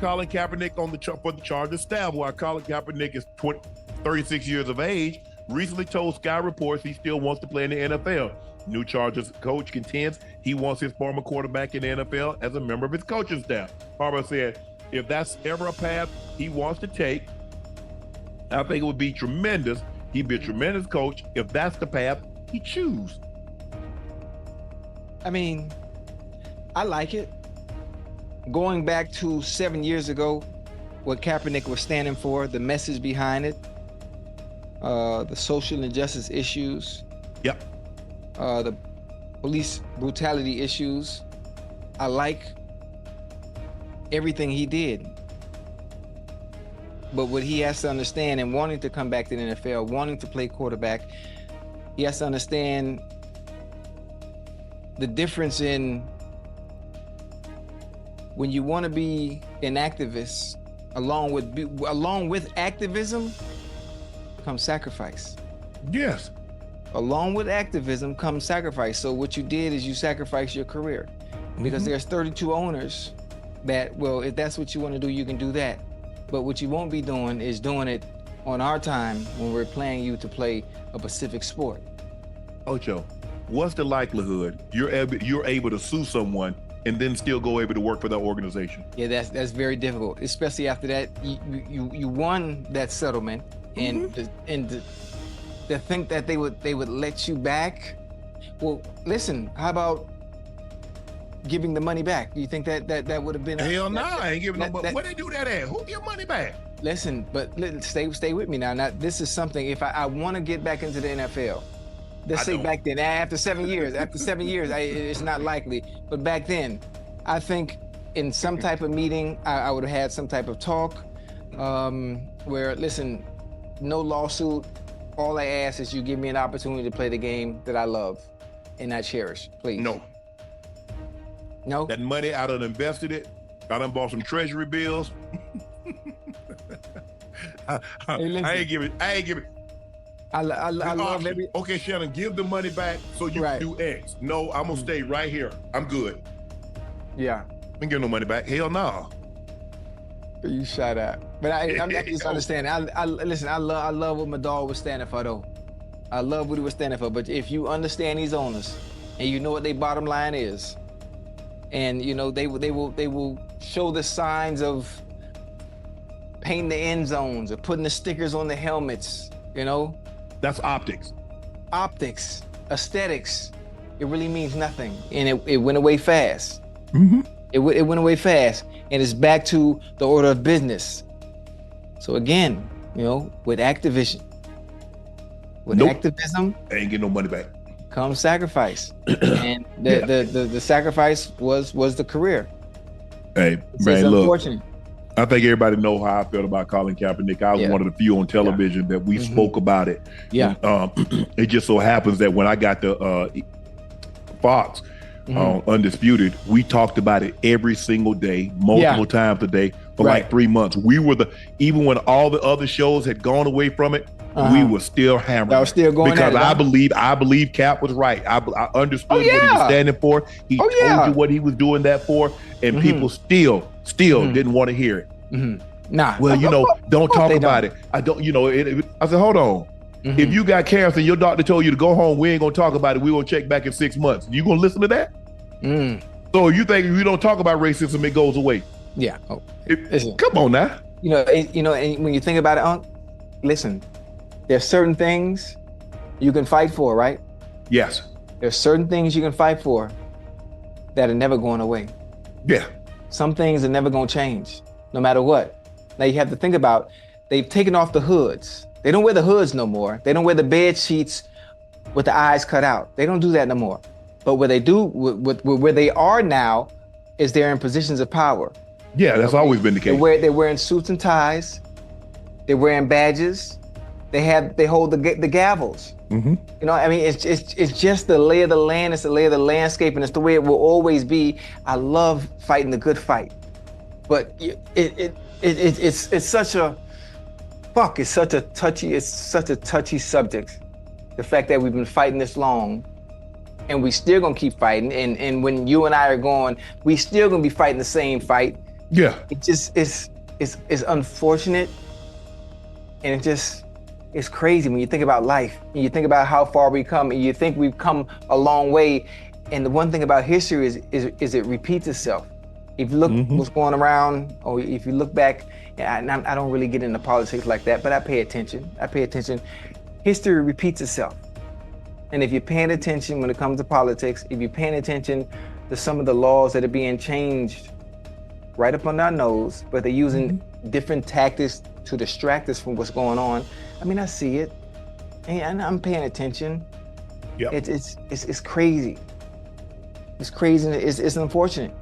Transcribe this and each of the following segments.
Colin Kaepernick for the Chargers staff, while Colin Kaepernick is 36 years of age, recently told Sky Reports he still wants to play in the NFL. New Chargers coach contends he wants his former quarterback in the NFL as a member of his coaching staff. Harbaugh said, if that's ever a path he wants to take, I think it would be tremendous. He'd be a tremendous coach if that's the path he chooses. I mean, I like it. Going back to 7 years ago, what Kaepernick was standing for, the message behind it, the social injustice issues. Yep. The police brutality issues. I like everything he did. But what he has to understand, and wanting to come back to the NFL, wanting to play quarterback, he has to understand the difference in when you want to be an activist, along with activism comes sacrifice. Yes. Along with activism comes sacrifice. So what you did is you sacrificed your career, because there's 32 owners that, well, if that's what you want to do, you can do that. But what you won't be doing is doing it on our time when we're playing you to play a specific sport. Ocho, what's the likelihood you're able to sue someone and then still go able to work for that organization? Yeah, that's very difficult, especially after that you won that settlement, and to think that they would let you back. Well, listen, how about giving the money back? Do you think that would have been? Hell no, I ain't giving no money. Where they do that at? Who give money back? Listen, but stay with me now. Now, this is something, if I want to get back into the NFL, let's say back then, after 7 years, it's not likely. But back then, I think in some type of meeting, I would have had some type of talk where, listen, no lawsuit. All I ask is you give me an opportunity to play the game that I love and I cherish, please. No. That money, I done invested it. I done bought some treasury bills. I ain't give it. I love every. Okay, Shannon, give the money back so you can do X. No, I'm gonna stay right here. I'm good. Yeah. I ain't give no money back. Hell no. You shut up. But I'm just understanding. Listen. I love what my dog was standing for, though. I love what he was standing for. But if you understand these owners, and you know what their bottom line is, and you know they will show the signs of painting the end zones or putting the stickers on the helmets. You know, that's optics. Optics, aesthetics. It really means nothing, and it went away fast. It went away fast, and it's back to the order of business. So again, you know, with activism, activism, I ain't getting no money back. Comes sacrifice, and the sacrifice was the career. Hey, man, look, I think everybody know how I felt about Colin Kaepernick. I was one of the few on television that we spoke about it. Yeah. It just so happens that when I got to Fox, Undisputed, we talked about it every single day, multiple times a day for like 3 months. We were even when all the other shows had gone away from it, we were still hammering. I was still going because I believe Cap was right. I understood what he was standing for. He told you what he was doing that for, and people still didn't want to hear it. Nah. Well, you know, don't talk about it. I don't. You know, I said, hold on. If you got cancer and your doctor told you to go home, we ain't gonna talk about it. We gonna check back in 6 months. You gonna listen to that? So you think if you don't talk about racism, it goes away? Yeah. Come on now. You know, and when you think about it, listen. There's certain things you can fight for, right? Yes. There's certain things you can fight for that are never going away. Yeah. Some things are never gonna change, no matter what. Now you have to think about, they've taken off the hoods. They don't wear the hoods no more. They don't wear the bed sheets with the eyes cut out. They don't do that no more. But what they do, where they are now, is they're in positions of power. Yeah, that's always been the case. They're wearing suits and ties. They're wearing badges. They hold the gavels. You know, I mean, it's just the lay of the land. It's the lay of the landscape, and it's the way it will always be. I love fighting the good fight, but it's such a touchy subject. The fact that we've been fighting this long, and we still gonna keep fighting. And when you and I are gone, we still gonna be fighting the same fight Yeah. It just it's unfortunate, and it's crazy when you think about life and you think about how far we come, and you think we've come a long way. And the one thing about history is it repeats itself. If you look what's going around, or if you look back, and I don't really get into politics like that, but I pay attention. History repeats itself. And if you're paying attention when it comes to politics, if you're paying attention to some of the laws that are being changed right up under our nose, but they're using different tactics to distract us from what's going on. I mean, I see it, and I'm paying attention. Yeah. It's crazy. It's crazy. It's unfortunate.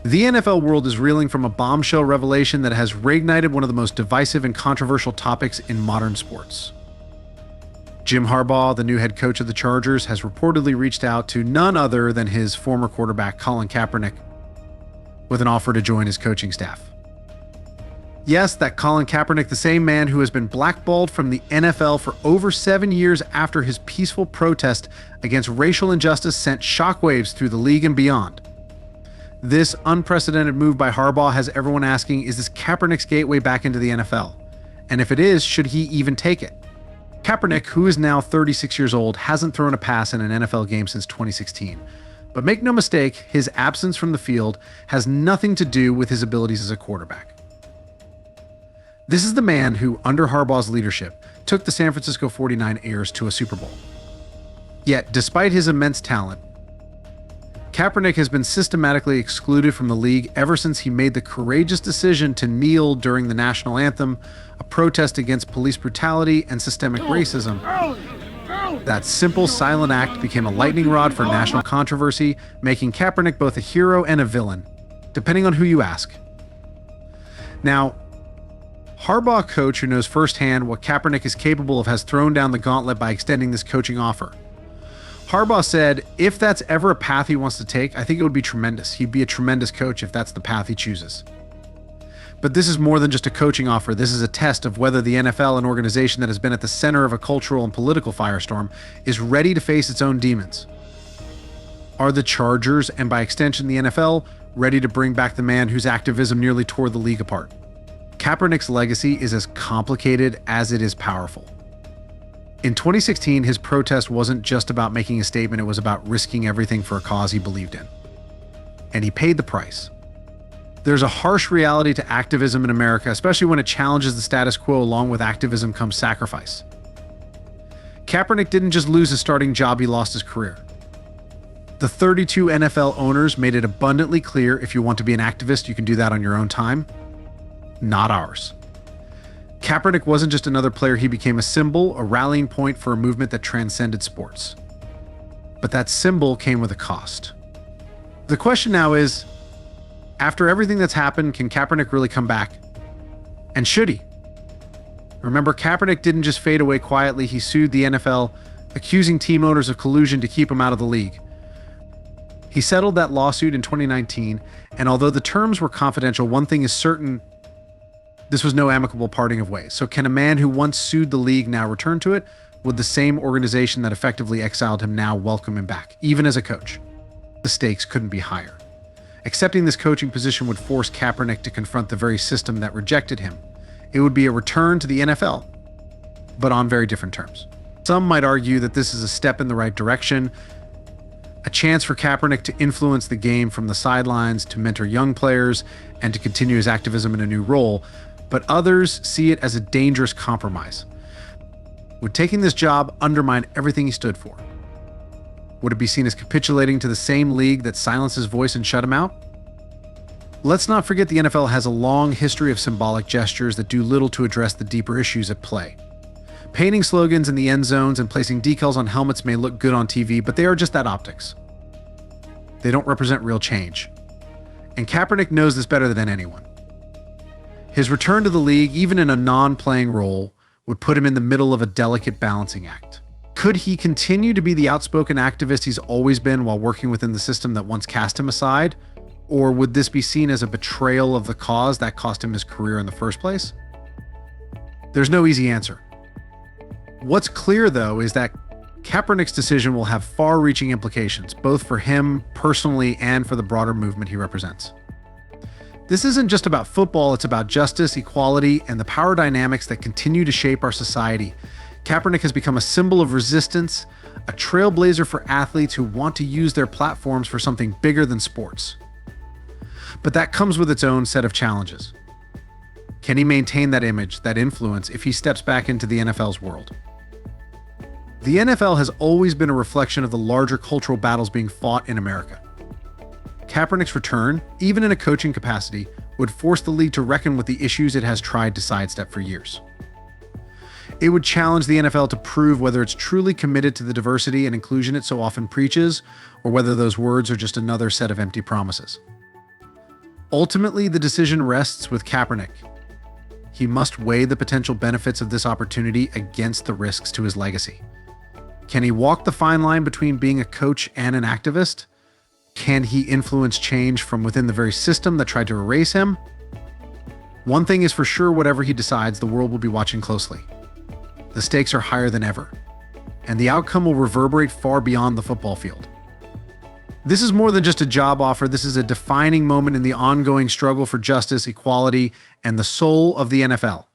The NFL world is reeling from a bombshell revelation that has reignited one of the most divisive and controversial topics in modern sports. Jim Harbaugh, the new head coach of the Chargers, has reportedly reached out to none other than his former quarterback, Colin Kaepernick, with an offer to join his coaching staff. Yes, that Colin Kaepernick, the same man who has been blackballed from the NFL for over 7 years after his peaceful protest against racial injustice sent shockwaves through the league and beyond. This unprecedented move by Harbaugh has everyone asking, is this Kaepernick's gateway back into the NFL? And if it is, should he even take it? Kaepernick, who is now 36 years old, hasn't thrown a pass in an NFL game since 2016. But make no mistake, his absence from the field has nothing to do with his abilities as a quarterback. This is the man who, under Harbaugh's leadership, took the San Francisco 49ers to a Super Bowl. Yet, despite his immense talent, Kaepernick has been systematically excluded from the league ever since he made the courageous decision to kneel during the national anthem, a protest against police brutality and systemic racism. That simple, silent act became a lightning rod for national controversy, making Kaepernick both a hero and a villain, depending on who you ask. Now, Harbaugh, coach who knows firsthand what Kaepernick is capable of, has thrown down the gauntlet by extending this coaching offer. Harbaugh said, if that's ever a path he wants to take, I think it would be tremendous. He'd be a tremendous coach if that's the path he chooses. But this is more than just a coaching offer. This is a test of whether the NFL, an organization that has been at the center of a cultural and political firestorm, is ready to face its own demons. Are the Chargers, and by extension the NFL, ready to bring back the man whose activism nearly tore the league apart? Kaepernick's legacy is as complicated as it is powerful. In 2016, his protest wasn't just about making a statement, it was about risking everything for a cause he believed in. And he paid the price. There's a harsh reality to activism in America, especially when it challenges the status quo. Along with activism comes sacrifice. Kaepernick didn't just lose his starting job, he lost his career. The 32 NFL owners made it abundantly clear, if you want to be an activist, you can do that on your own time. Not ours. Kaepernick wasn't just another player, he became a symbol, a rallying point for a movement that transcended sports. But that symbol came with a cost. The question now is, after everything that's happened, can Kaepernick really come back? And should he? Remember, Kaepernick didn't just fade away quietly, he sued the NFL, accusing team owners of collusion to keep him out of the league. He settled that lawsuit in 2019, and although the terms were confidential, one thing is certain: this was no amicable parting of ways. So can a man who once sued the league now return to it? Would the same organization that effectively exiled him now welcome him back, even as a coach? The stakes couldn't be higher. Accepting this coaching position would force Kaepernick to confront the very system that rejected him. It would be a return to the NFL, but on very different terms. Some might argue that this is a step in the right direction, a chance for Kaepernick to influence the game from the sidelines, to mentor young players, and to continue his activism in a new role. But others see it as a dangerous compromise. Would taking this job undermine everything he stood for? Would it be seen as capitulating to the same league that silenced his voice and shut him out? Let's not forget the NFL has a long history of symbolic gestures that do little to address the deeper issues at play. Painting slogans in the end zones and placing decals on helmets may look good on TV, but they are just that, optics. They don't represent real change. And Kaepernick knows this better than anyone. His return to the league, even in a non-playing role, would put him in the middle of a delicate balancing act. Could he continue to be the outspoken activist he's always been while working within the system that once cast him aside? Or would this be seen as a betrayal of the cause that cost him his career in the first place? There's no easy answer. What's clear, though, is that Kaepernick's decision will have far-reaching implications, both for him personally and for the broader movement he represents. This isn't just about football, it's about justice, equality, and the power dynamics that continue to shape our society. Kaepernick has become a symbol of resistance, a trailblazer for athletes who want to use their platforms for something bigger than sports. But that comes with its own set of challenges. Can he maintain that image, that influence, if he steps back into the NFL's world? The NFL has always been a reflection of the larger cultural battles being fought in America. Kaepernick's return, even in a coaching capacity, would force the league to reckon with the issues it has tried to sidestep for years. It would challenge the NFL to prove whether it's truly committed to the diversity and inclusion it so often preaches, or whether those words are just another set of empty promises. Ultimately, the decision rests with Kaepernick. He must weigh the potential benefits of this opportunity against the risks to his legacy. Can he walk the fine line between being a coach and an activist? Can he influence change from within the very system that tried to erase him? One thing is for sure, whatever he decides, the world will be watching closely. The stakes are higher than ever, and the outcome will reverberate far beyond the football field. This is more than just a job offer. This is a defining moment in the ongoing struggle for justice, equality, and the soul of the NFL.